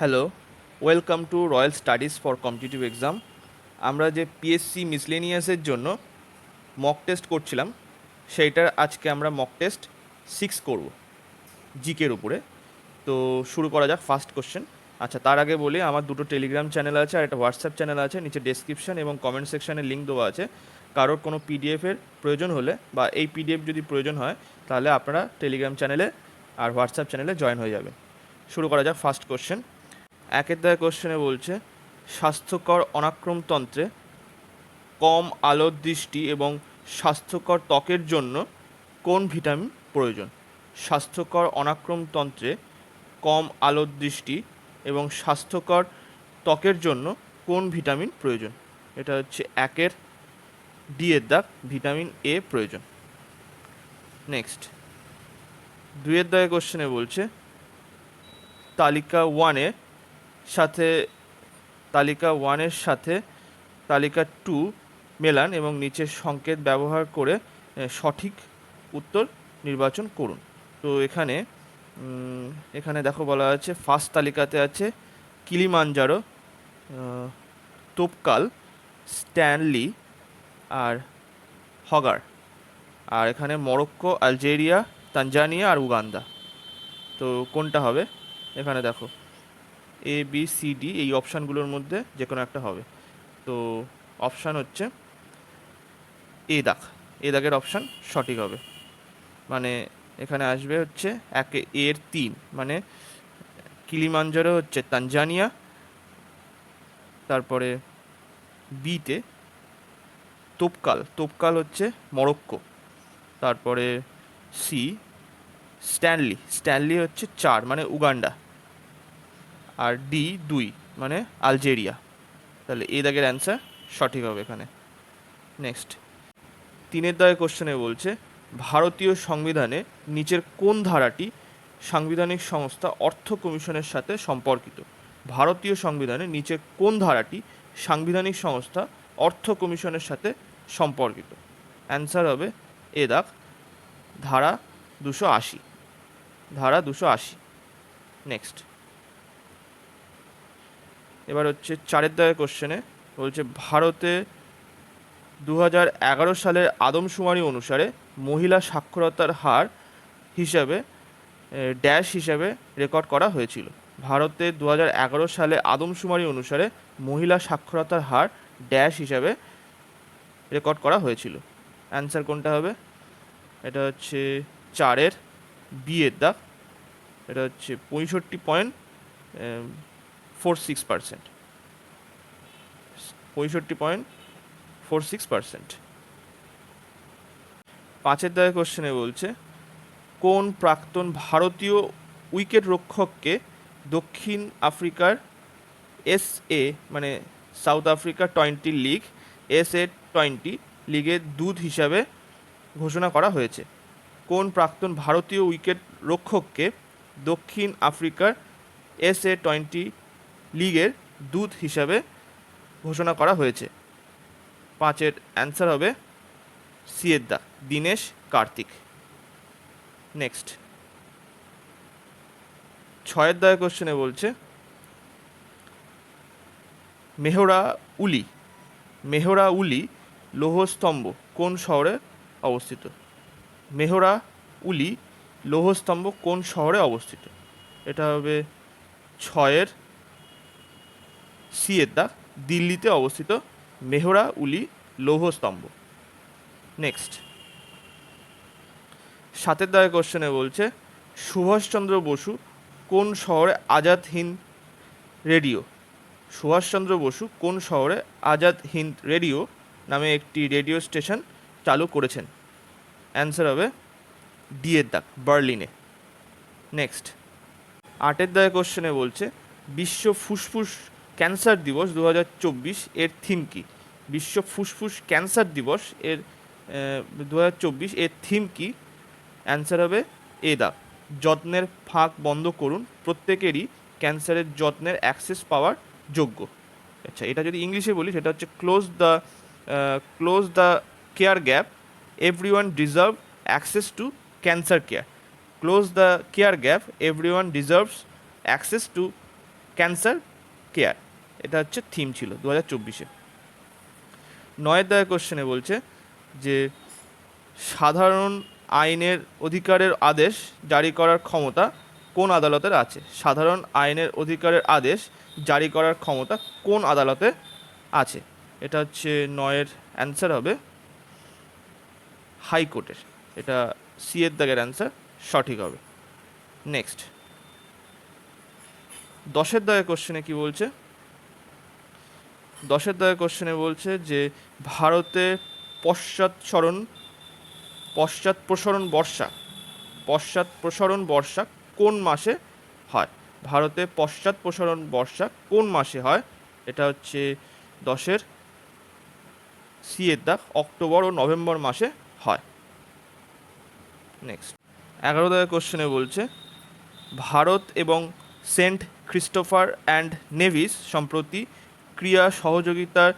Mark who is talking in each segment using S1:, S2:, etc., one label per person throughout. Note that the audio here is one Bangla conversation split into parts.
S1: Hello, welcome to royal studies for competitive exam. আমরা যে পিএসসি মিসলেনিয়াসের জন্য মক টেস্ট করছিলাম, সেইটার আজকে আমরা মক টেস্ট 6 করব জিকের উপরে। তো শুরু করা যাক ফার্স্ট কোশ্চেন। আচ্ছা, তার আগে বলি আমার দুটো টেলিগ্রাম চ্যানেল আছে আর একটা হোয়াটসঅ্যাপ চ্যানেল আছে, নিচে ডেসক্রিপশন এবং কমেন্ট সেকশানে লিঙ্ক দেওয়া আছে। কারোর কোনো পিডিএফের প্রয়োজন হলে বা এই পিডিএফ যদি প্রয়োজন হয় তাহলে আপনারা টেলিগ্রাম চ্যানেলে আর হোয়াটসঅ্যাপ চ্যানেলে জয়েন হয়ে যাবেন। শুরু করা যাক ফার্স্ট কোশ্চেন। একের দায় কোশ্চেনে বলছে, স্বাস্থ্যকর অনাক্রমতন্ত্রে কম আলোর দৃষ্টি এবং স্বাস্থ্যকর ত্বকের জন্য কোন ভিটামিন প্রয়োজন? স্বাস্থ্যকর অনাক্রমতন্ত্রে কম আলোর দৃষ্টি এবং স্বাস্থ্যকর ত্বকের জন্য কোন ভিটামিন প্রয়োজন? এটা হচ্ছে একের ডি এর দাগ, ভিটামিন এ প্রয়োজন। নেক্সট, দুইয়ের দাগে কোশ্চেনে বলছে, তালিকা ওয়ানের সাথে তালিকা 2 মেলান এবং নিচের সংকেত ব্যবহার করে সঠিক উত্তর নির্বাচন করুন। তো এখানে দেখো বলা আছে, ফার্স্ট তালিকাতে আছে কিলিমাঞ্জারো, তোপকাল, স্ট্যানলি আর হগার। আর এখানে মরক্কো, আলজেরিয়া, তানজানিয়া আর উগান্ডা। তো কোনটা হবে? এখানে দেখো এ বি সি ডি, এই অপশানগুলোর মধ্যে যে কোনো একটা হবে। তো অপশান হচ্ছে এ দাগের অপশান সঠিক হবে। মানে এখানে আসবে হচ্ছে এর 3, মানে কিলিমাঞ্জারো হচ্ছে তানজানিয়া, তারপরে বিতে তোপকাল হচ্ছে মরক্কো, তারপরে সি স্ট্যানলি হচ্ছে 4, মানে উগান্ডা, আর ডি 2, মানে আলজেরিয়া। তাহলে এ দাগের অ্যান্সার সঠিক হবে এখানে। নেক্সট, 3 দাগের কোশ্চেনে বলছে, ভারতীয় সংবিধানে নিচের কোন ধারাটি সাংবিধানিক সংস্থা অর্থ কমিশনের সাথে সম্পর্কিত? ভারতীয় সংবিধানে নিচের কোন ধারাটি সাংবিধানিক সংস্থা অর্থ কমিশনের সাথে সম্পর্কিত? অ্যান্সার হবে এ দাগ, ধারা 280। নেক্সট, এবার হচ্ছে 4 দাগের কোশ্চেনে বলছে, ভারতে 2011 সালের আদমশুমারি অনুসারে মহিলা সাক্ষরতার হার হিসাবে ড্যাশ হিসাবে রেকর্ড করা হয়েছিল। ভারতে 2011 সালে আদমশুমারি অনুসারে মহিলা সাক্ষরতার হার ড্যাশ হিসাবে রেকর্ড করা হয়েছিল। অ্যান্সার কোনটা হবে? এটা হচ্ছে 4-এর বি এর দাগ, এটা হচ্ছে 65.46%। 65.46%। 5-এর দাগের কোশ্চেনে বলছে, কোন প্রাক্তন ভারতীয় উইকেট রক্ষককে দক্ষিণ আফ্রিকার SA, মানে সাউথ আফ্রিকা 20 লিগ, SA-20 লিগের দূত হিসাবে ঘোষণা করা হয়েছে? কোন প্রাক্তন ভারতীয় উইকেট রক্ষককে দক্ষিণ আফ্রিকার SA-20 লিগের দূত হিসাবে ঘোষণা করা হয়েছে? 5-এর অ্যান্সার হবে সি এর দাগ, দীনেশ কার্তিক। নেক্সট, 6-এর দাগের কোশ্চেনে বলছে, মেহরা-উলি লৌহস্তম্ভ কোন শহরে অবস্থিত? মেহরা-উলি লৌহস্তম্ভ কোন শহরে অবস্থিত? এটা হবে 6-এর সি এর দাগ, দিল্লিতে অবস্থিত মেহরা-উলি লৌহস্তম্ভ। নেক্সট, 7-এর দাগের কোশ্চেনে বলছে, সুভাষচন্দ্র বসু কোন শহরে আজাদ হিন্দ রেডিও নামে একটি রেডিও স্টেশন চালু করেছেন? অ্যান্সার হবে ডি এর দাগ, বার্লিনে। নেক্সট, 8-এর দাগের কোশ্চেনে বলছে, বিশ্ব ফুসফুস ক্যান্সার দিবস 2024 এর থিম কি? বিশ্ব ফুসফুস ক্যান্সার দিবস এর 2024 এর থিম কি? অ্যান্সার হবে এ দাগ, যত্নের ফাঁক বন্ধ করুন, প্রত্যেকেরই ক্যান্সারের যত্নের অ্যাক্সেস পাওয়ার যোগ্য। আচ্ছা, এটা যদি ইংলিশে বলি সেটা হচ্ছে close the care gap, everyone deserve access to cancer care. Close the care gap, everyone deserves access to cancer care. এটা হচ্ছে থিম ছিল 2024-এ। 9 দাগের কোশ্চেনে বলছে যে সাধারণ আইনের অধিকারের আদেশ জারি করার ক্ষমতা কোন আদালতের আছে? সাধারণ আইনের অধিকারের আদেশ জারি করার ক্ষমতা কোন আদালতে আছে? এটা হচ্ছে 9-এর অ্যান্সার হবে হাইকোর্টের। এটা সি এর দাগের অ্যান্সার সঠিক হবে। নেক্সট 10-এর দাগের কোশ্চেনে কি বলছে? 10-এর দাগের কোশ্চেনে বলছে যে ভারতে পশ্চাৎপ্রসরণ বর্ষা কোন মাসে হয়? ভারতে পশ্চাৎপ্রসরণ বর্ষা কোন মাসে হয়? এটা হচ্ছে 10-এর সি এর দাগ, অক্টোবর ও নভেম্বর মাসে হয়। নেক্সট 11 দাগের কোশ্চেনে বলছে ভারত এবং সেন্ট ক্রিস্টোফার অ্যান্ড নেভিস সম্প্রতি ক্রীড়া সহযোগিতার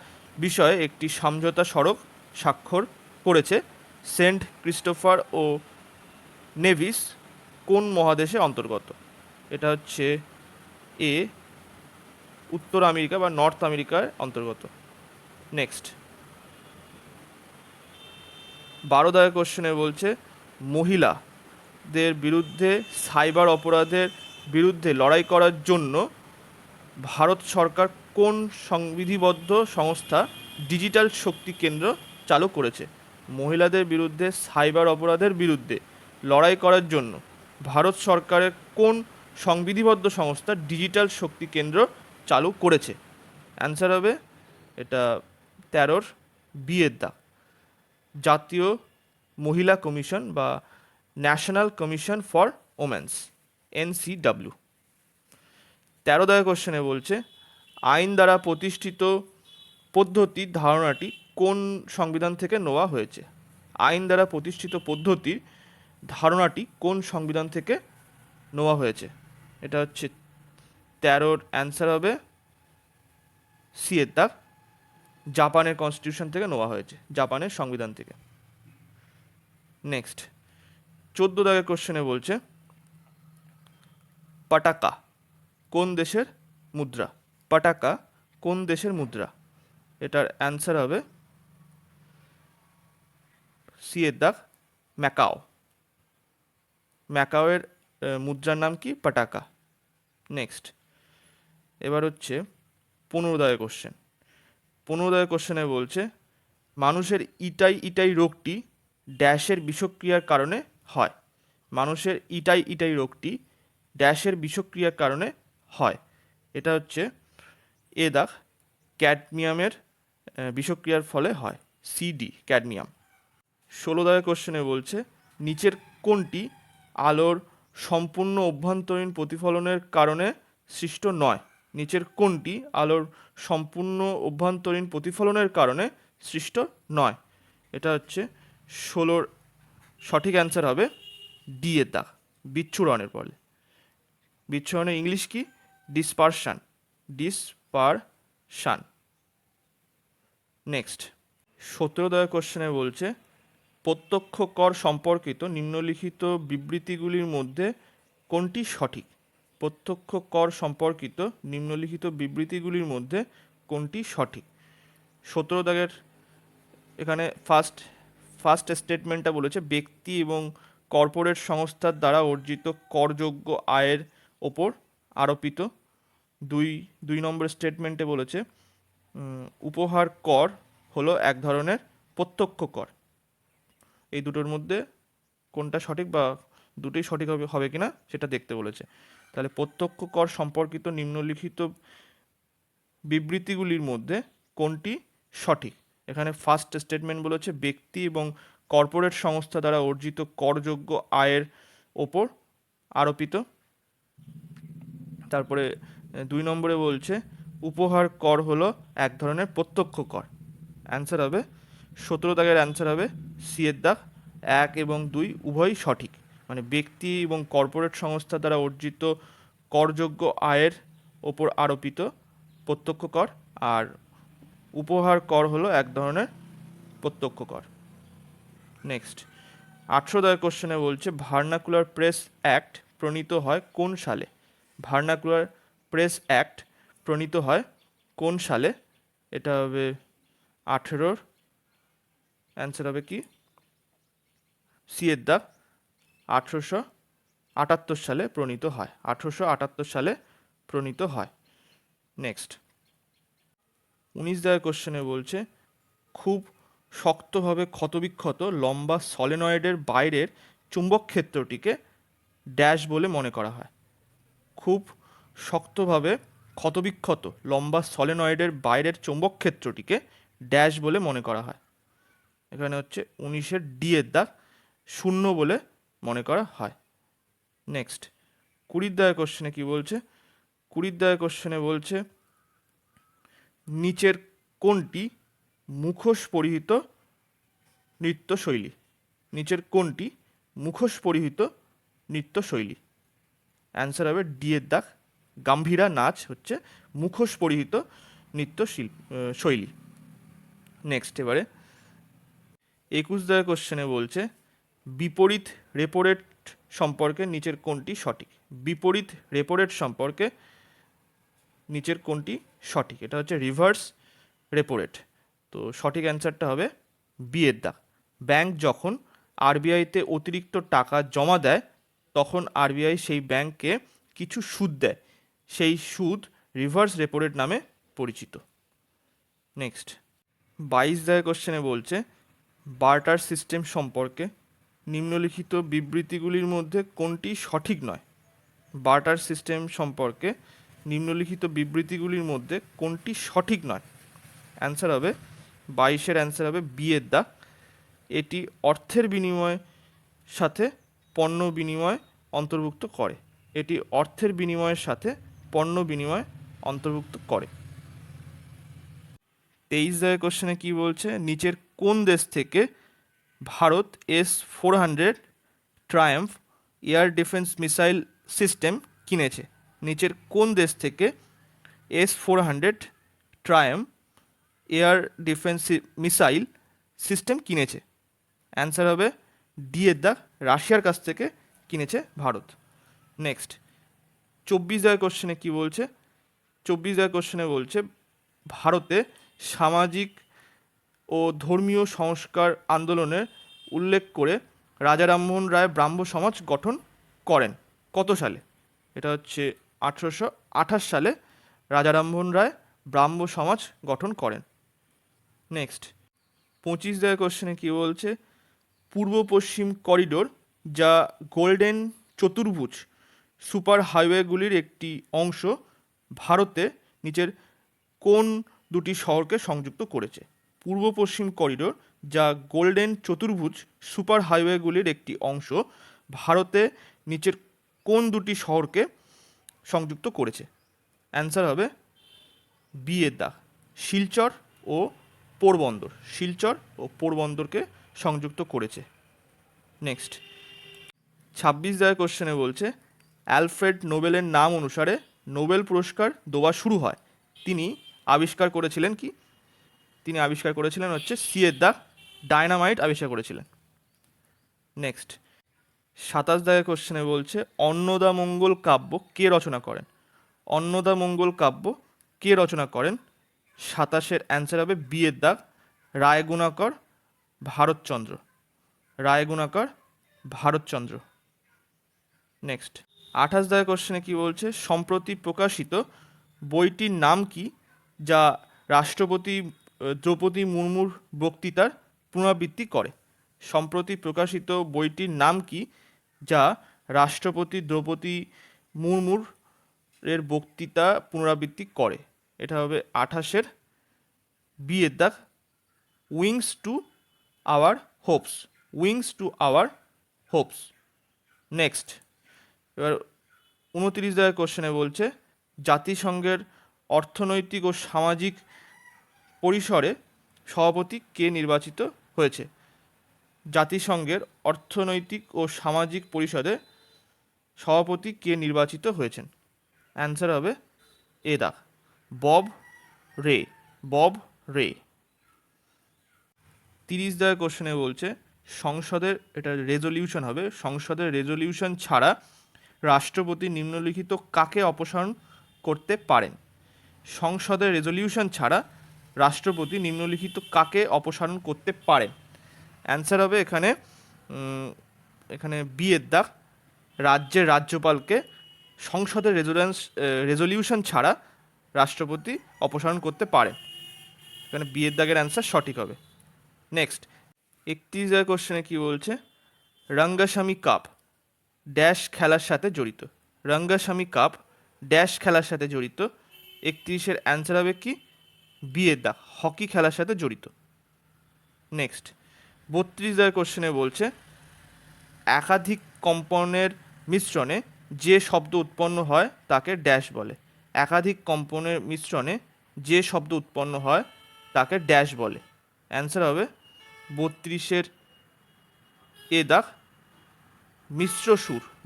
S1: বিষয়ে একটি সমঝোতা স্মারক স্বাক্ষর করেছে। সেন্ট ক্রিস্টোফার ও নেভিস কোন মহাদেশে অন্তর্গত? এটা হচ্ছে এ, উত্তর আমেরিকা বা নর্থ আমেরিকার অন্তর্গত। নেক্সট 12 দাগের কোশ্চেনে বলছে মহিলাদের বিরুদ্ধে সাইবার অপরাধের বিরুদ্ধে লড়াই করার জন্য ভারত সরকার কোন সংবিধিবদ্ধ সংস্থা ডিজিটাল শক্তি কেন্দ্র চালু করেছে? মহিলাদের বিরুদ্ধে সাইবার অপরাধের বিরুদ্ধে লড়াই করার জন্য ভারত সরকারের কোন সংবিধিবদ্ধ সংস্থা ডিজিটাল শক্তি কেন্দ্র চালু করেছে? অ্যান্সার হবে এটা 13-র বি এর দাগ, জাতীয় মহিলা কমিশন বা national commission for women's, NCW। 13 দাগের কোশ্চেনে বলছে আইন দ্বারা প্রতিষ্ঠিত পদ্ধতির ধারণাটি কোন সংবিধান থেকে নেওয়া হয়েছে? আইন দ্বারা প্রতিষ্ঠিত পদ্ধতির ধারণাটি কোন সংবিধান থেকে নেওয়া হয়েছে? এটা হচ্ছে 13-র অ্যান্সার হবে সি এর দাগ, জাপানের কনস্টিটিউশন থেকে নেওয়া হয়েছে, জাপানের সংবিধান থেকে। নেক্সট 14 দাগের কোশ্চেনে বলছে পাটাকা কোন দেশের মুদ্রা? পাটাকা কোন দেশের মুদ্রা? এটার অ্যান্সার হবে সি এর দাগ, ম্যাকাও। ম্যাকাওয়ের মুদ্রার নাম কি? পাটাকা। নেক্সট এবার হচ্ছে 15 দাগের কোশ্চেন। 15 দাগের কোশ্চেনে বলছে মানুষের ইটাই রোগটি ড্যাশের বিষক্রিয়ার কারণে হয়। মানুষের ইটাই রোগটি ড্যাশের বিষক্রিয়ার কারণে হয়। এটা হচ্ছে এ দাগ, ক্যাডমিয়ামের বিষক্রিয়ার ফলে হয়, CD ক্যাডমিয়াম। 16 দাগের কোশ্চেনে বলছে নিচের কোনটি আলোর সম্পূর্ণ অভ্যন্তরীণ প্রতিফলনের কারণে সৃষ্ট নয়? নিচের কোনটি আলোর সম্পূর্ণ অভ্যন্তরীণ প্রতিফলনের কারণে সৃষ্ট নয়? এটা হচ্ছে 16-র সঠিক অ্যান্সার হবে ডি এর দাগ, বিচ্ছুরণের ফলে। বিচ্ছুরণের ইংলিশ কি? ডিসপারশন। নেক্সট 17 দাগের কোশ্চেনে বলছে প্রত্যক্ষ কর সম্পর্কিত নিম্নলিখিত বিবৃতিগুলির মধ্যে কোনটি সঠিক? প্রত্যক্ষ কর সম্পর্কিত নিম্নলিখিত বিবৃতিগুলির মধ্যে কোনটি সঠিক? 17 দাগের এখানে ফার্স্ট স্টেটমেন্টটা বলেছে ব্যক্তি এবং কর্পোরেট সংস্থার দ্বারা অর্জিত করযোগ্য আয়ের ওপর আরোপিত। দুই নম্বর স্টেটমেন্টে বলেছে উপহার কর হলো এক ধরনের প্রত্যক্ষ কর। এই দুটোর মধ্যে কোনটা সঠিক বা দুটোই সঠিক হবে কিনা সেটা দেখতে বলেছে। তাহলে প্রত্যক্ষ কর সম্পর্কিত নিম্নলিখিত বিবৃতিগুলির মধ্যে কোনটি সঠিক? এখানে ফার্স্ট স্টেটমেন্ট বলেছে ব্যক্তি এবং কর্পোরেট সংস্থা দ্বারা অর্জিত করযোগ্য আয়ের ওপর আরোপিত। তারপরে 2 নম্বরে বলছে উপহার কর হলো এক ধরনের প্রত্যক্ষ কর। অ্যান্সার হবে 17 দাগের অ্যান্সার হবে সি এর দাগ, 1 এবং 2 উভয়ই সঠিক। মানে ব্যক্তি এবং কর্পোরেট সংস্থা দ্বারা অর্জিত করযোগ্য আয়ের ওপর আরোপিত প্রত্যক্ষ কর, আর উপহার কর হলো এক ধরনের প্রত্যক্ষ কর। নেক্সট 18 দাগের কোশ্চেনে বলছে ভার্নাকুলার প্রেস অ্যাক্ট প্রণীত হয় কোন সালে? ভার্নাকুলার প্রেস অ্যাক্ট প্রণীত হয় কোন সালে? এটা হবে 18, অ্যান্সার হবে কি সি এর দাগ 1878 সালে প্রণীত হয়, 1878 সালে প্রণীত হয়। নেক্সট 19 দাগের কোশ্চেনে বলছে খুব শক্তভাবে ক্ষতবিক্ষত লম্বা সলেনয়েডের বাইরের চুম্বক ক্ষেত্রটিকে ড্যাশ বলে মনে করা হয়। খুব শক্তভাবে ক্ষতবিক্ষত লম্বা সলেনয়েডের বাইরের চৌম্বক ক্ষেত্রটিকে ড্যাশ বলে মনে করা হয়। এখানে হচ্ছে 19-এর ডি এর দাগ 0 বলে মনে করা হয়। নেক্সট 20 দাগের কোশ্চেনে কি বলছে? 20 দাগের কোশ্চেনে বলছে নিচের কোনটি মুখোশ পরিহিত নৃত্যশৈলী? নিচের কোনটি মুখোশ পরিহিত নৃত্যশৈলী? অ্যান্সার হবে ডি এর দাগ গাম্ভীরা নাচ হচ্ছে মুখোশ পরিহিত শৈলী। নেক্সট এবারে 21 দাগের কোশ্চেনে বলছে বিপরীত রেপোরেট সম্পর্কে নিচের কোনটি সঠিক? বিপরীত রেপোরেট সম্পর্কে নিচের কোনটি সঠিক? এটা হচ্ছে রিভার্স রেপোরেট। তো সঠিক অ্যান্সারটা হবে বি এর দাগ। ব্যাংক যখন আরবিআইতে অতিরিক্ত টাকা জমা দেয় তখন আরবিআই সেই ব্যাংককে কিছু সুদ দেয়, সেই সুদ রিভার্স রেপোরেট নামে পরিচিত। নেক্সট 22 দাগের কোশ্চেনে বলছে বার্টার সিস্টেম সম্পর্কে নিম্নলিখিত বিবৃতিগুলির মধ্যে কোনটি সঠিক নয়? বার্টার সিস্টেম সম্পর্কে নিম্নলিখিত বিবৃতিগুলির মধ্যে কোনটি সঠিক নয়? অ্যান্সার হবে 22-এর অ্যান্সার হবে বি এর দাগ। এটি অর্থের বিনিময় সাথে পণ্য বিনিময় অন্তর্ভুক্ত করে। এটি অর্থের বিনিময়ের সাথে পণ্য বিনিময় অন্তর্ভুক্ত করে। 23 দাগের কোশ্চেনে কি বলছে নিচের কোন দেশ থেকে Bharat S-400 Triumf air defence missile system কিনেছে? নিচের কোন দেশ থেকে S-400 Triumf air defence missile system কিনেছে? অ্যান্সার হবে ডি এর দাগ রাশিয়ার কাছ থেকে কিনেছে ভারত। নেক্সট 24 দাগের কোশ্চেনে কি বলছে? 24 দাগের কোশ্চেনে বলছে ভারতে সামাজিক ও ধর্মীয় সংস্কার আন্দোলনের উল্লেখ করে রাজা রামমোহন রায় ব্রাহ্ম সমাজ গঠন করেন কত সালে? এটা হচ্ছে 1828 সালে রাজা রামমোহন রায় ব্রাহ্ম সমাজ গঠন করেন। নেক্সট 25 দাগের কোশ্চেনে কি বলছে পূর্ব পশ্চিম করিডোর যা গোল্ডেন চতুর্ভুজ সুপার হাইওয়েগুলির একটি অংশ ভারতে নিচের কোন দুটি শহরকে সংযুক্ত করেছে? পূর্ব পশ্চিম করিডোর যা গোল্ডেন চতুর্ভুজ সুপার হাইওয়েগুলির একটি অংশ ভারতে নিচের কোন দুটি শহরকে সংযুক্ত করেছে? অ্যান্সার হবে বি এর দাগ শিলচর ও পোরবন্দর। শিলচর ও পোরবন্দরকে সংযুক্ত করেছে। নেক্সট 26 দাগের কোশ্চেনে বলছে অ্যালফ্রেড নোবেলের নাম অনুসারে নোবেল পুরস্কার দেওয়া শুরু হয়। তিনি আবিষ্কার করেছিলেন কি? তিনি আবিষ্কার করেছিলেন হচ্ছে সি এর দাগ ডায়নামাইট আবিষ্কার করেছিলেন। নেক্সট 27 দাগের কোশ্চেনে বলছে অন্নদামঙ্গল কাব্য কে রচনা করেন? অন্নদামঙ্গল কাব্য কে রচনা করেন? 27-এর অ্যান্সার হবে বি এর দাগ রায়গুণাকর ভারতচন্দ্র। রায়গুণাকর ভারতচন্দ্র। নেক্সট 28 দাগের কোশ্চেনে কি বলছে সম্প্রতি প্রকাশিত বইটির নাম কি যা রাষ্ট্রপতি দ্রৌপদী মুর্মুর বক্তৃতার পুনরাবৃত্তি করে? সম্প্রতি প্রকাশিত বইটির নাম কি যা রাষ্ট্রপতি দ্রৌপদী মুর্মুর এর বক্তৃতা পুনরাবৃত্তি করে? এটা হবে 28-এর বি এর দাগ wings to our Hopes. Wings to our Hopes. Next এবার 29 দাগের কোশ্চেনে বলছে জাতিসংঘের অর্থনৈতিক ও সামাজিক পরিসরে সভাপতি কে নির্বাচিত হয়েছে? জাতিসংঘের অর্থনৈতিক ও সামাজিক পরিষদে সভাপতি কে নির্বাচিত হয়েছেন? অ্যান্সার হবে এ দাগ বব রে। বব রে। 30 দাগের কোশ্চেনে বলছে সংসদের এটা রেজলিউশন হবে সংসদের রেজলিউশন ছাড়া রাষ্ট্রপতি নিম্নলিখিত কাকে অপসারণ করতে পারেন। সংসদের রেজলিউশন ছাড়া রাষ্ট্রপতি নিম্নলিখিত কাকে অপসারণ করতে পারেন? অ্যান্সার হবে এখানে এখানে বি এর দাগ, রাজ্যের রাজ্যপালকে সংসদের রেজলিউশন ছাড়া রাষ্ট্রপতি অপসারণ করতে পারেন। এখানে বি এর দাগের অ্যান্সার সঠিক হবে। নেক্সট 31 কোশ্চেনে কি বলছে? রঙ্গস্বামী কাপ ড্যাশ খেলার সাথে জড়িত। রঙ্গস্বামী কাপ ড্যাশ খেলার সাথে জড়িত। 31 অ্যান্সার হবে কি? বি এর দাগ, হকি খেলার সাথে জড়িত। নেক্সট 32 কোশ্চেনে বলছে একাধিক কম্পনের মিশ্রণে যে শব্দ উৎপন্ন হয় তাকে ড্যাশ বলে। একাধিক কম্পনের মিশ্রণে যে শব্দ উৎপন্ন হয় তাকে ড্যাশ বলে। অ্যান্সার হবে 32 এ দাগ,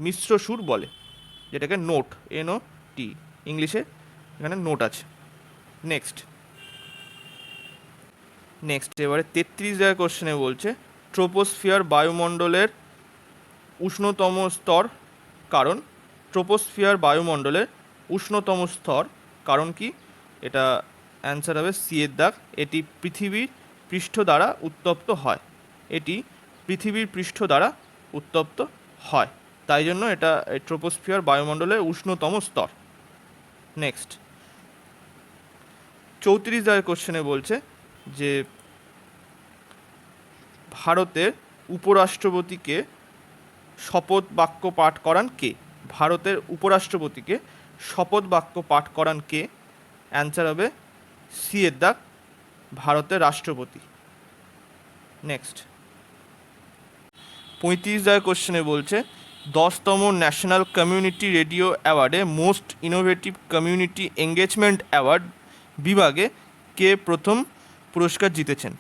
S1: মিশ্র সুর বলে, যেটাকে নোট, NOT ইংলিশে এখানে নোট আছে। নেক্সট এবারে 33 কোশ্চেনে বলছে ট্রোপোস্ফিয়ার বায়ুমণ্ডলের উষ্ণতম স্তর কারণ। ট্রোপোস্ফিয়ার বায়ুমণ্ডলের উষ্ণতম স্তর কারণ কি? এটা অ্যান্সার হবে সি এর দাগ, এটি পৃথিবীর পৃষ্ঠ দ্বারা উত্তপ্ত হয়। এটি পৃথিবীর পৃষ্ঠ দ্বারা উত্তপ্ত হয়, তাই জন্য এটা ট্রোপোস্ফিয়ার বায়ুমণ্ডলের উষ্ণতম স্তর। নেক্সট 34 কোশ্চেনে বলছে যে ভারতের উপরাষ্ট্রপতিকে শপথ বাক্য পাঠ করান কে? ভারতের উপরাষ্ট্রপতিকে শপথ বাক্য পাঠ করান কে? অ্যান্সার হবে সি এর দাগ, ভারতের রাষ্ট্রপতি। নেক্সট 35 কোশ্চেনে বলছে 10তম ন্যাশনাল কমিউনিটি রেডিও অ্যাওয়ার্ডে most innovative community engagement award বিভাগে কে প্রথম পুরস্কার জিতেছেন?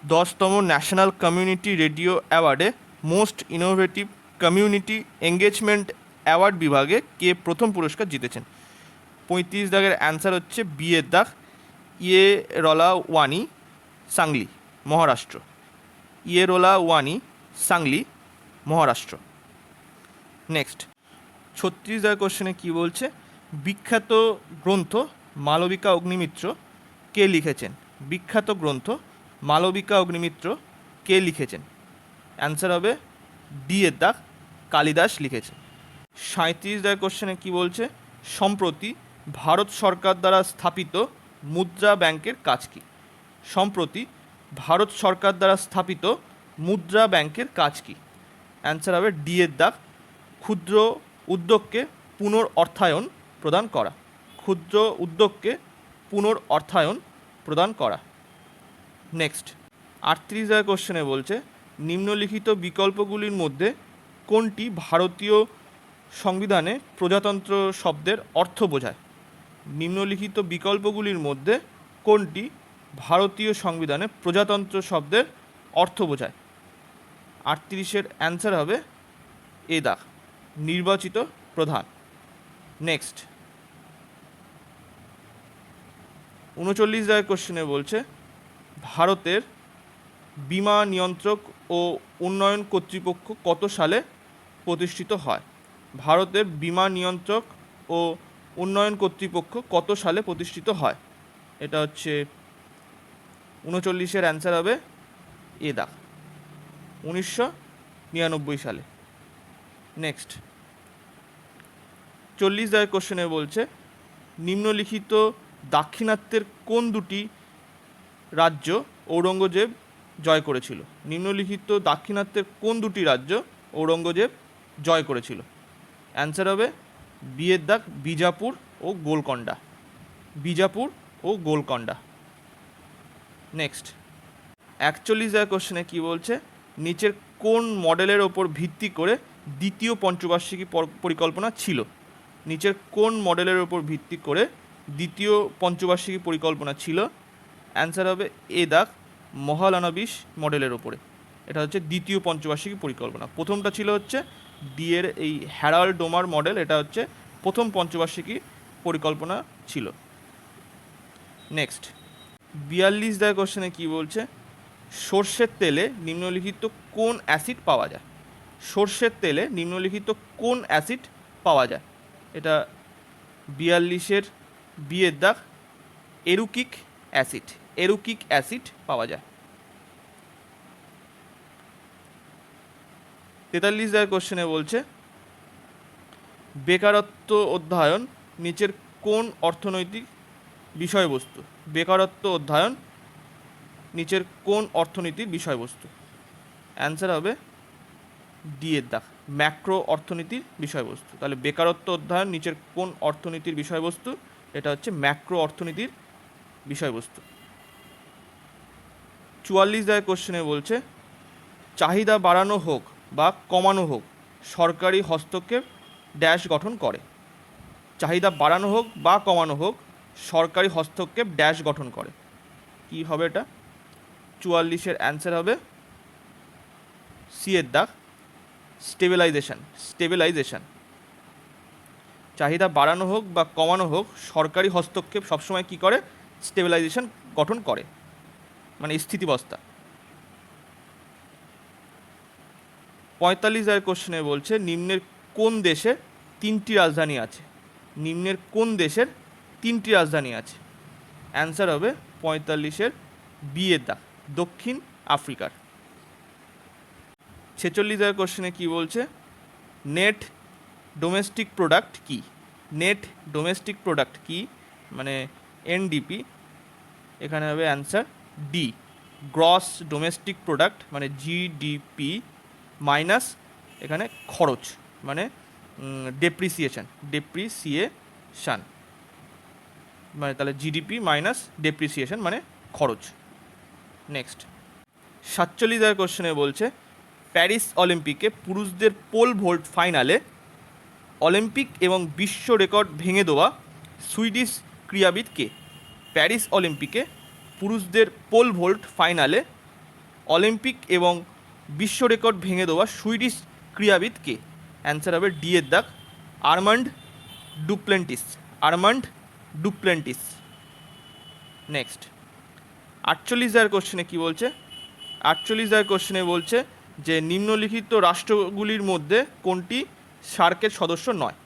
S1: 10তম ন্যাশনাল কমিউনিটি রেডিও অ্যাওয়ার্ডে most innovative community engagement award বিভাগে কে প্রথম পুরস্কার জিতেছেন? 35 দাগের অ্যান্সার হচ্ছে বি এর দাগ, ইয়েরলাওয়ানি সাংলি, মহারাষ্ট্র। ইয়েরলাওয়ানি সাংলি, মহারাষ্ট্র। নেক্সট 36 কোশ্চেনে কি বলছে? বিখ্যাত গ্রন্থ মালবিকা অগ্নিমিত্র কে লিখেছেন? বিখ্যাত গ্রন্থ মালবিকা অগ্নিমিত্র কে লিখেছেন? অ্যান্সার হবে ডি এর দাগ, কালিদাস লিখেছেন। 37 কোশ্চেনে কি বলছে? সম্প্রতি ভারত সরকার দ্বারা স্থাপিত মুদ্রা ব্যাংকের কাজ কি? সম্প্রতি ভারত সরকার দ্বারা স্থাপিত মুদ্রা ব্যাংকের কাজ কি? অ্যান্সার হবে ডি এর দাগ, ক্ষুদ্র উদ্যোগকে পুনর্অর্থায়ন প্রদান করা। ক্ষুদ্র উদ্যোগকে পুনর্অর্থায়ন প্রদান করা। নেক্সট 38 কোশ্চেনে বলছে নিম্নলিখিত বিকল্পগুলির মধ্যে কোনটি ভারতীয় সংবিধানে প্রজাতন্ত্র শব্দের অর্থ বোঝায়? নিম্নলিখিত বিকল্পগুলির মধ্যে কোনটি ভারতীয় সংবিধানে প্রজাতন্ত্র শব্দের অর্থ বোঝায়? 38 অ্যান্সার হবে এ দাগ, নির্বাচিত প্রধান। নেক্সট 39 কোশ্চেনে বলছে ভারতের বীমা নিয়ন্ত্রক ও উন্নয়ন কর্তৃপক্ষ কত সালে প্রতিষ্ঠিত হয়? ভারতের বীমা নিয়ন্ত্রক ও উন্নয়ন কর্তৃপক্ষ কত সালে প্রতিষ্ঠিত হয়? এটা হচ্ছে 39 অ্যান্সার হবে এ দাগ, 1999 সালে। নেক্সট 40 কোশ্চেনে বলছে নিম্নলিখিত দাক্ষিণাত্যের কোন দুটি রাজ্য ঔরঙ্গজেব জয় করেছিল? নিম্নলিখিত দাক্ষিণাত্যের কোন দুটি রাজ্য ঔরঙ্গজেব জয় করেছিল? অ্যান্সার হবে বি এর দাগ, বিজাপুর ও গোলকন্ডা। বিজাপুর ও গোলকন্ডা। নেক্সট 41 কোশ্চেনে কি বলছে? নিচের কোন মডেলের ওপর ভিত্তি করে দ্বিতীয় পঞ্চবার্ষিকী পরিকল্পনা ছিল? নিচের কোন মডেলের ওপর ভিত্তি করে দ্বিতীয় পঞ্চবার্ষিকী পরিকল্পনা ছিল? অ্যান্সার হবে এ দাগ, মহালানবিশ মডেলের ওপরে। এটা হচ্ছে দ্বিতীয় পঞ্চবার্ষিকী পরিকল্পনা। প্রথমটা ছিল হচ্ছে ডি এর এই হ্যারাল্ড ডোমার মডেল, এটা হচ্ছে প্রথম পঞ্চবার্ষিকী পরিকল্পনা ছিল। নেক্সট 42 কোশ্চেনে কি বলছে? সর্ষের তেলে নিম্নলিখিত কোন অ্যাসিড পাওয়া যায়? সর্ষের তেলে নিম্নলিখিত কোন অ্যাসিড পাওয়া যায়? এটা 42-এর বিয়ের দাগ এরুকিক অ্যাসিড, এরুকিক অ্যাসিড পাওয়া যায়। 43 দাগের কোশ্চেনে বলছে বেকারত্ব অধ্যয়ন নিচের কোন অর্থনৈতিক বিষয়বস্তু? বেকারত্ব অধ্যয়ন নিচের কোন অর্থনীতির বিষয়বস্তু? অ্যান্সার হবে ডি এর দাগ, ম্যাক্রো অর্থনীতির বিষয়বস্তু। তাহলে বেকারত্ব অধ্যয়ন নিচের কোন অর্থনীতির বিষয়বস্তু? এটা হচ্ছে ম্যাক্রো অর্থনীতির বিষয়বস্তু। 44 দাগের কোশ্চেনে বলছে চাহিদা বাড়ানো হোক বা কমানো হোক সরকারি হস্তক্ষেপ ড্যাশ গঠন করে। চাহিদা বাড়ানো হোক বা কমানো হোক সরকারি হস্তক্ষেপ ড্যাশ গঠন করে। কি হবে এটা? 44-এর অ্যান্সার হবে সি এর দাগ, স্টেবিলাইজেশন, স্টেবিলাইজেশন। চাহিদা বাড়ানো হোক বা কমানো হোক সরকারি হস্তক্ষেপ সবসময় কি করে? স্টেবিলাইজেশন গঠন করে, মানে স্থিতিবস্থা। 45 দাগের কোশ্চেনে বলছে নিম্নের কোন দেশে 3টি রাজধানী আছে? নিম্নের কোন দেশের 3টি রাজধানী আছে? অ্যান্সার হবে 45-এর বি এর দাগ, দক্ষিণ আফ্রিকার। 46 দাগের কোশ্চেনে কি বলছে নেট ডোমেস্টিক প্রোডাক্ট কি? নেট ডোমেস্টিক প্রোডাক্ট কি, মানে এনডিপি। এখানে হবে answer D, gross domestic product, মানে জিডিপি মাইনাস এখানে খরচ, মানে ডেপ্রিসিয়েশন, ডেপ্রিসিয়েশন, মানে তাহলে জিডিপি মাইনাস ডেপ্রিসিয়েশন মানে খরচ। নেক্সট 47 দাগের কোশ্চেনে বলছে প্যারিস অলিম্পিকে পুরুষদের পোল ভোল্ট ফাইনালে অলিম্পিক এবং বিশ্ব রেকর্ড ভেঙে দেওয়া সুইডিশ ক্রীড়াবিদ কে? প্যারিস অলিম্পিকে পুরুষদের পোল ভোল্ট ফাইনালে অলিম্পিক এবং বিশ্ব রেকর্ড ভেঙে দেওয়া সুইডিশ ক্রীড়াবিদ কে? অ্যান্সার হবে ডি এর দাগ, আর্মান্ড ডুপ্লেন্টিস, আর্মান্ড ডুপ্লেন্টিস। নেক্সট 48 দাগের কোশ্চেনে কি বলছে? 48 দাগের কোশ্চেনে বলছে যে নিম্নলিখিত রাষ্ট্রগুলির মধ্যে কোনটি সার্কের সদস্য নয়?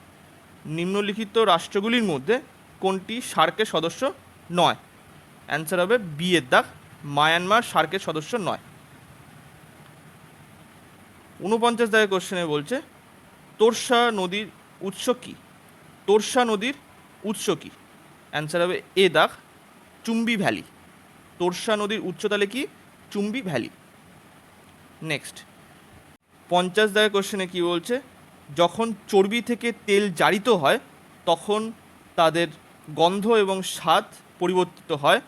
S1: নিম্নলিখিত রাষ্ট্রগুলির মধ্যে কোনটি সার্কের সদস্য নয়? অ্যান্সার হবে বি এর দাগ, মায়ানমার সার্কের সদস্য নয়। 49 দাগের কোশ্চেনে বলছে তোর্সা নদীর উৎস কি? তোর্সা নদীর উৎস কি? অ্যান্সার হবে এ দাগ, চুম্বি ভ্যালি। তোর্সা নদীর উৎস তাহলে কি? চুম্বি ভ্যালি। নেক্সট 50 দাগের কোশ্চেনে কি বলছে যখন চর্বি থেকে তেল জারিত হয় তখন তাদের গন্ধ এবং স্বাদ পরিবর্তিত হয়,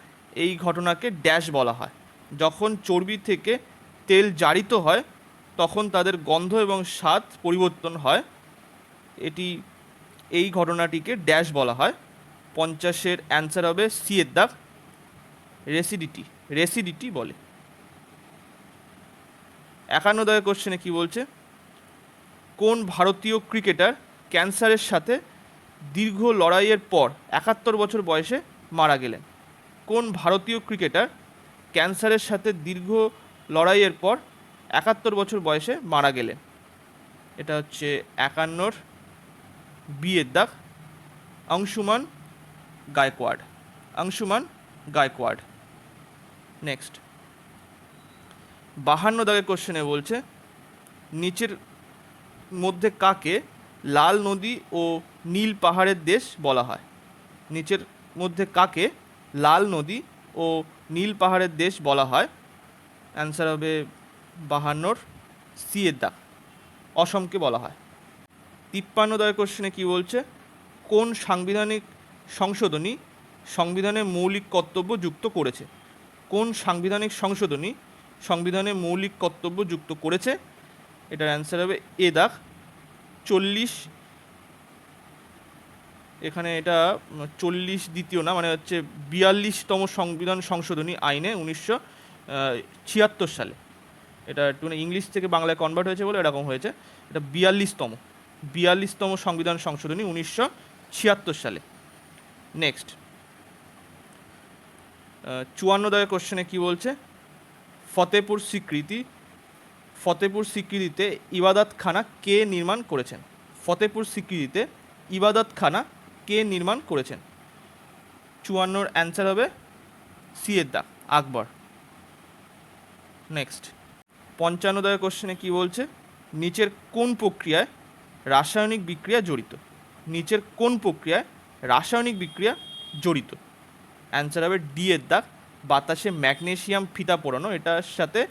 S1: এই ঘটনাকে ড্যাশ বলা হয়। যখন চর্বি থেকে তেল জারিত হয় তখন তাদের গন্ধ এবং স্বাদ পরিবর্তন হয়, এই ঘটনাটিকে ড্যাশ বলা হয়। 50-এর অ্যান্সার হবে সি এর দাগ, রেসিডিটি, রেসিডিটি বলে। 51 দাগের কোশ্চেনে কি বলছে কোন ভারতীয় ক্রিকেটার ক্যান্সারের সাথে দীর্ঘ লড়াইয়ের পর 71 বছর বয়সে মারা গেলেন? কোন ভারতীয় ক্রিকেটার ক্যান্সারের সাথে দীর্ঘ লড়াইয়ের পর 71 বছর বয়সে মারা গেলেন? এটা হচ্ছে 51-র বি এর দাগ, অংশুমান গায়কোয়াড়, অংশুমান গায়কোয়াড়। নেক্সট 52 দাগের কোশ্চেনে বলছে নিচের মধ্যে কাকে লাল নদী ও নীল পাহাড়ের দেশ বলা হয়? নিচের মধ্যে কাকে লাল নদী ও নীল পাহাড়ের দেশ বলা হয়? অ্যান্সার হবে 52-র সি এর দাগ, অসমকে বলা হয়। 53 দাগের কোশ্চেনে কি বলছে কোন সাংবিধানিক সংশোধনী সংবিধানে মৌলিক কর্তব্য যুক্ত করেছে? কোন সাংবিধানিক সংশোধনী সংবিধানে মৌলিক কর্তব্য যুক্ত করেছে? এটার অ্যান্সার হবে এ দাগ, 40, এখানে এটা 40 দ্বিতীয় না, মানে হচ্ছে 42তম সংবিধান সংশোধনী আইনে 1976 সালে। এটা একটু ইংলিশ থেকে বাংলায় কনভার্ট হয়েছে বলে এরকম হয়েছে। এটা 42তম সংবিধান সংশোধনী 1976 সালে। নেক্সট 54 দাগের কোশ্চেনে কি বলছে ফতেপুর সিক্রিতে ইবাদতখানা কে নির্মাণ করেছেন? ফতেপুর সিক্রিতে ইবাদতখানা কে নির্মাণ করেছেন? 54 অ্যান্সার হবে সি এর দাগ, আকবর। নেক্সট 55 দাগের কোশ্চেনে কি বলছে? নিচের কোন প্রক্রিয়ায় রাসায়নিক বিক্রিয়া জড়িত? নিচের কোন প্রক্রিয়ায় রাসায়নিক বিক্রিয়া জড়িত? অ্যান্সার হবে ডি এর দাগ, বাতাসে ম্যাগনেসিয়াম ফিতা পোড়ানো, এটার সাথে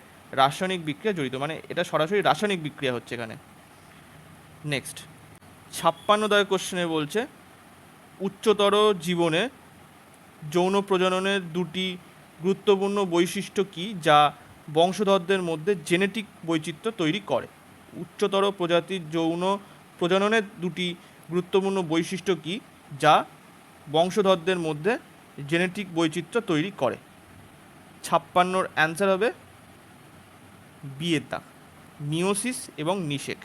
S1: রাসায়নিক বিক্রিয়া জড়িত, মানে এটা সরাসরি রাসায়নিক বিক্রিয়া হচ্ছে এখানে। নেক্সট 56 দাগের কোশ্চেনে বলছে উচ্চতর জীবনে যৌন প্রজননের দুটি গুরুত্বপূর্ণ বৈশিষ্ট্য কী যা বংশধরদের মধ্যে জেনেটিক বৈচিত্র্য তৈরি করে? উচ্চতর প্রজাতির যৌন প্রজননের দুটি গুরুত্বপূর্ণ বৈশিষ্ট্য কী যা বংশধরদের মধ্যে জেনেটিক বৈচিত্র্য তৈরি করে? 56 অ্যান্সার হবে বি এর দাগ, মিওসিস এবং নিষেক।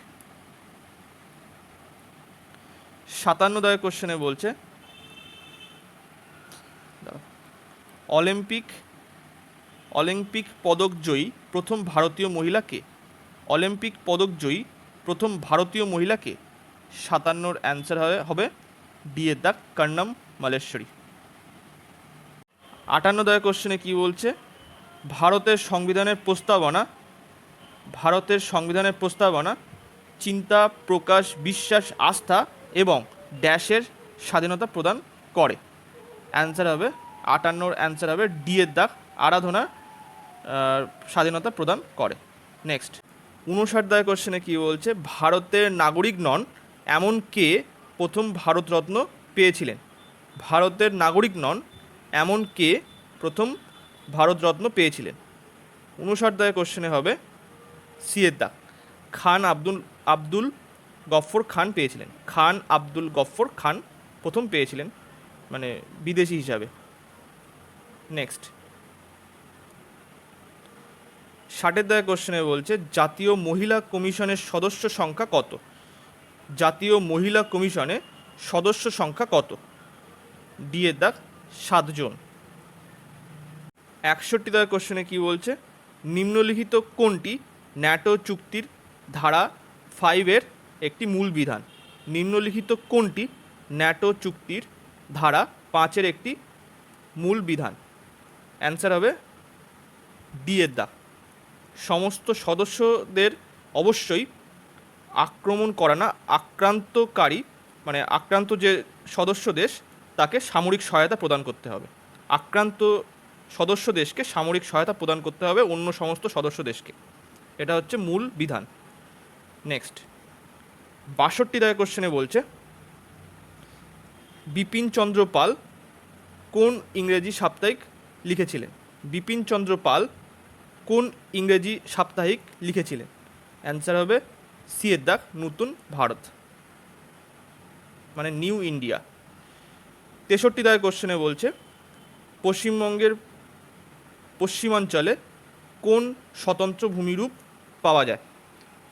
S1: 57 দাগের কোশ্চেনে বলছে অলিম্পিক পদকজয়ী প্রথম ভারতীয় মহিলা কে? অলিম্পিক পদকজয়ী প্রথম ভারতীয় মহিলা কে? 57 অ্যান্সার হবে ডি এর দাগ, কর্ণম মালেশ্বরী। 58 দাগের কোশ্চেনে কি বলছে? ভারতের সংবিধানের প্রস্তাবনা চিন্তা, প্রকাশ, বিশ্বাস, আস্থা এবং ড্যাশের স্বাধীনতা প্রদান করে। অ্যান্সার হবে 58 অ্যান্সার হবে ডি এর দাগ, আরাধনা স্বাধীনতা প্রদান করে। নেক্সট 59 দাগের কোশ্চেনে কি বলছে? ভারতের নাগরিক নন এমন কে প্রথম ভারতরত্ন পেয়েছিলেন? ভারতের নাগরিক নন এমন কে প্রথম ভারতরত্ন পেয়েছিলেন? 59 দাগের কোশ্চেনে হবে সি এর দাগ, খান আব্দুল গফ্ফর খান পেয়েছিলেন। খান আব্দুল গফ্ফর খান প্রথম পেয়েছিলেন, মানে বিদেশি হিসাবে। নেক্সট 60 দাগের কোশ্চেনে বলছে জাতীয় মহিলা কমিশনের সদস্য সংখ্যা কত? জাতীয় মহিলা কমিশনের সদস্য সংখ্যা কত? ডি এর দাগ, 7 জন। 61 দাগের কোশ্চেনে কি বলছে? নিম্নলিখিত কোনটি ন্যাটো চুক্তির ধারা 5 একটি মূল বিধান? নিম্নলিখিত কোনটি ন্যাটো চুক্তির ধারা 5 একটি মূল বিধান? অ্যান্সার হবে ডি এর দাগ, সমস্ত সদস্যদের অবশ্যই আক্রমণ করা না, আক্রান্তকারী মানে আক্রান্ত যে সদস্য দেশ তাকে সামরিক সহায়তা প্রদান করতে হবে। আক্রান্ত সদস্য দেশকে সামরিক সহায়তা প্রদান করতে হবে অন্য সমস্ত সদস্য দেশকে, এটা হচ্ছে মূল বিধান। নেক্সট 62 দাগের কোশ্চেনে বলছে বিপিন চন্দ্র পাল কোন ইংরেজি সাপ্তাহিক লিখেছিলেন? বিপিন চন্দ্র পাল কোন ইংরেজি সাপ্তাহিক লিখেছিলেন? অ্যান্সার হবে সি এর দাগ, নতুন ভারত, মানে নিউ ইন্ডিয়া। 63 দাগের কোশ্চেনে বলছে পশ্চিমবঙ্গের পশ্চিমাঞ্চলে কোন স্বতন্ত্র ভূমিরূপ পাওয়া যায়?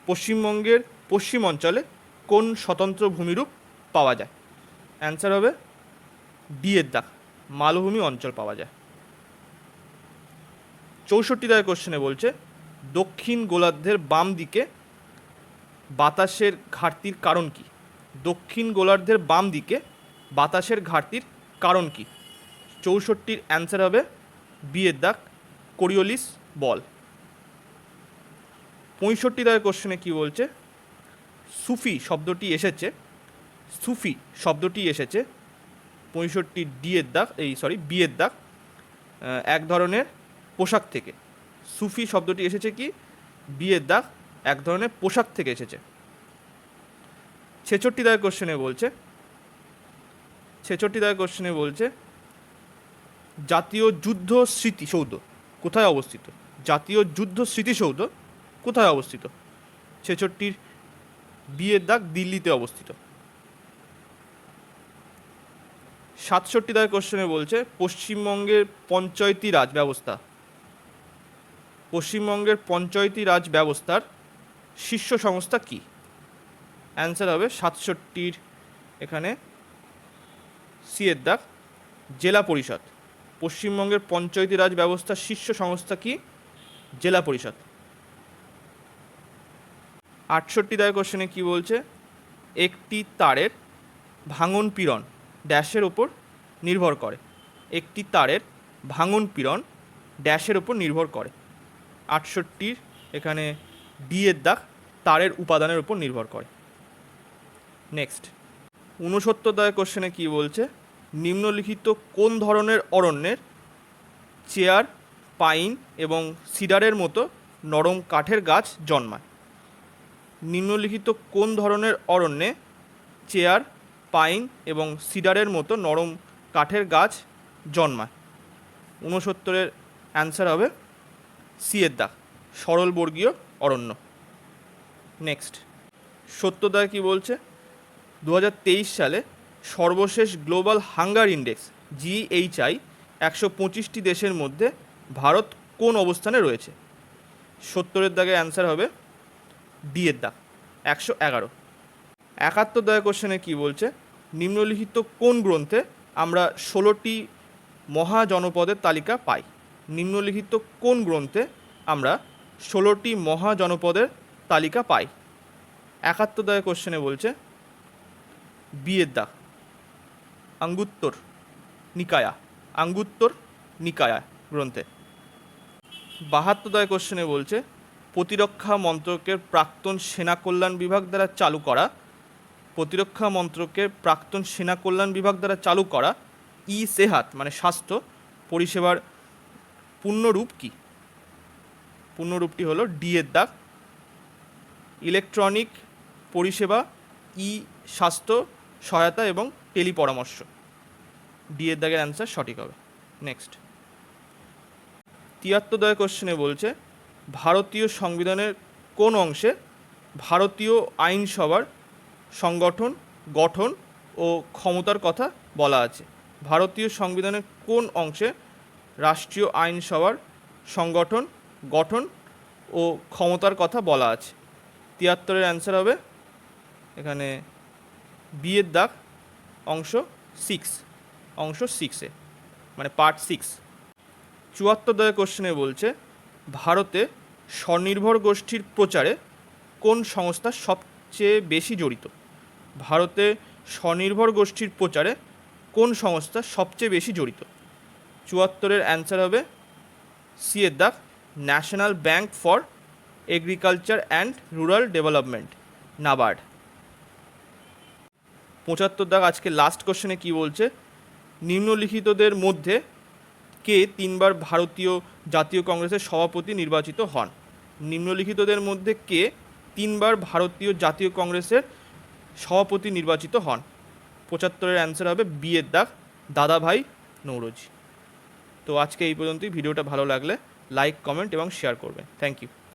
S1: পশ্চিমবঙ্গের পশ্চিম অঞ্চলে কোন স্বতন্ত্র ভূমিরূপ পাওয়া যায়? অ্যান্সার হবে ডি এর দাগ, মালভূমি অঞ্চল পাওয়া যায়। 64 দাগের কোশ্চেনে বলছে দক্ষিণ গোলার্ধের বাম দিকে বাতাসের ঘাটতির কারণ কি? দক্ষিণ গোলার্ধের বাম দিকে বাতাসের ঘাটতির কারণ কি? 64 অ্যান্সার হবে বি এর দাগ, কোরিওলিস বল। 65 দাগের কোশ্চেনে কি বলছে? সুফি শব্দটি এসেছে 65 ডি এর দাগ, বি এর দাগ, এক ধরনের পোশাক থেকে। সুফি শব্দটি এসেছে কি? বি এর দাগ, এক ধরনের পোশাক থেকে এসেছে। 66 দাগের কোশ্চেনে বলছে জাতীয় যুদ্ধ স্মৃতিসৌধ কোথায় অবস্থিত? জাতীয় যুদ্ধ স্মৃতিসৌধ কোথায় অবস্থিত? 66 বি এর দাগ, দিল্লিতে অবস্থিত। 67 দাগের কোশ্চেনে বলছে পশ্চিমবঙ্গের পঞ্চায়েতি রাজ ব্যবস্থার শীর্ষ সংস্থা কি? অ্যান্সার হবে 67 এখানে সি এর দাগ, জেলা পরিষদ। পশ্চিমবঙ্গের পঞ্চায়েতি রাজ ব্যবস্থার শীর্ষ সংস্থা কি? জেলা পরিষদ। 68 দাগের কোশ্চেনে কি বলছে? একটি তারের ভাঙন পীড়ন ড্যাশের ওপর নির্ভর করে। একটি তারের ভাঙন পীড়ন ড্যাশের ওপর নির্ভর করে। 68 এখানে ডি এর দাগ তারের উপাদানের উপর নির্ভর করে। নেক্সট 69 দাগের কোশ্চেনে কী বলছে, নিম্নলিখিত কোন ধরনের অরণ্যের চেয়ার, পাইন এবং সিডারের মতো নরম কাঠের গাছ জন্মায়? নিম্নলিখিত কোন ধরনের অরণ্যে চেয়ার, পাইন এবং সিডারের মতো নরম কাঠের গাছ জন্মায়? 69 অ্যান্সার হবে সি এর দাগ সরলবর্গীয় অরণ্য। নেক্সট 70 দাগে কী বলছে, 2023 সালে সর্বশেষ গ্লোবাল হাঙ্গার ইন্ডেক্স GHI 125টি দেশের মধ্যে ভারত কোন অবস্থানে রয়েছে? 70 দাগে অ্যান্সার হবে ডি এর দাগ 111। 71 দাগের কোশ্চেনে কী বলছে, নিম্নলিখিত কোন গ্রন্থে আমরা 16টি মহাজনপদের তালিকা পাই? নিম্নলিখিত কোন গ্রন্থে আমরা 16টি মহাজনপদের তালিকা পাই? 71 দাগের কোশ্চেনে বলছে বি এর দাগ আঙ্গুত্তর নিকায়া গ্রন্থে। 72 দাগের কোশ্চেনে বলছে প্রতিরক্ষা মন্ত্রকের প্রাক্তন সেনা কল্যাণ বিভাগ দ্বারা চালু করা ই সেহাত মানে স্বাস্থ্য পরিষেবার পূর্ণরূপ কি? পূর্ণরূপটি হলো ডি এর দাগ ইলেকট্রনিক পরিষেবা, ই স্বাস্থ্য সহায়তা এবং টেলিপরামর্শ। ডি এর দাগের অ্যান্সার সঠিক হবে। নেক্সট 73 দাগের কোশ্চেনে বলছে ভারতীয় সংবিধানের কোন অংশে ভারতীয় আইনসভার সংগঠন, গঠন ও ক্ষমতার কথা বলা আছে? ভারতীয় সংবিধানের কোন অংশে রাষ্ট্রীয় আইনসভার সংগঠন, গঠন ও ক্ষমতার কথা বলা আছে? 73 অ্যান্সার হবে এখানে বি এর দাগ অংশ 6 মানে পার্ট 6। 74 দাগের কোশ্চেনে বলছে ভারতে স্বনির্ভর গোষ্ঠীর প্রচারে কোন সংস্থা সবচেয়ে বেশি জড়িত? ভারতে স্বনির্ভর গোষ্ঠীর প্রচারে কোন সংস্থা সবচেয়ে বেশি জড়িত? 74 অ্যান্সার হবে সি এর দাগ national bank for agriculture and rural development, NABARD. 75 দাগ আজকে লাস্ট কোশ্চেনে কী বলছে, নিম্নলিখিতদের মধ্যে কে 3 বার ভারতীয় জাতীয় কংগ্রেসের সভাপতি নির্বাচিত হন? নিম্নলিখিতদের মধ্যে কে 3 বার ভারতীয় জাতীয় কংগ্রেসের সভাপতি নির্বাচিত হন? 75 অ্যান্সার হবে বি এর দাগ দাদাভাই নৌরোজি। তো আজকে এই পর্যন্তই। ভিডিওটা ভালো লাগলে লাইক, কমেন্ট এবং শেয়ার করবেন। Thank you.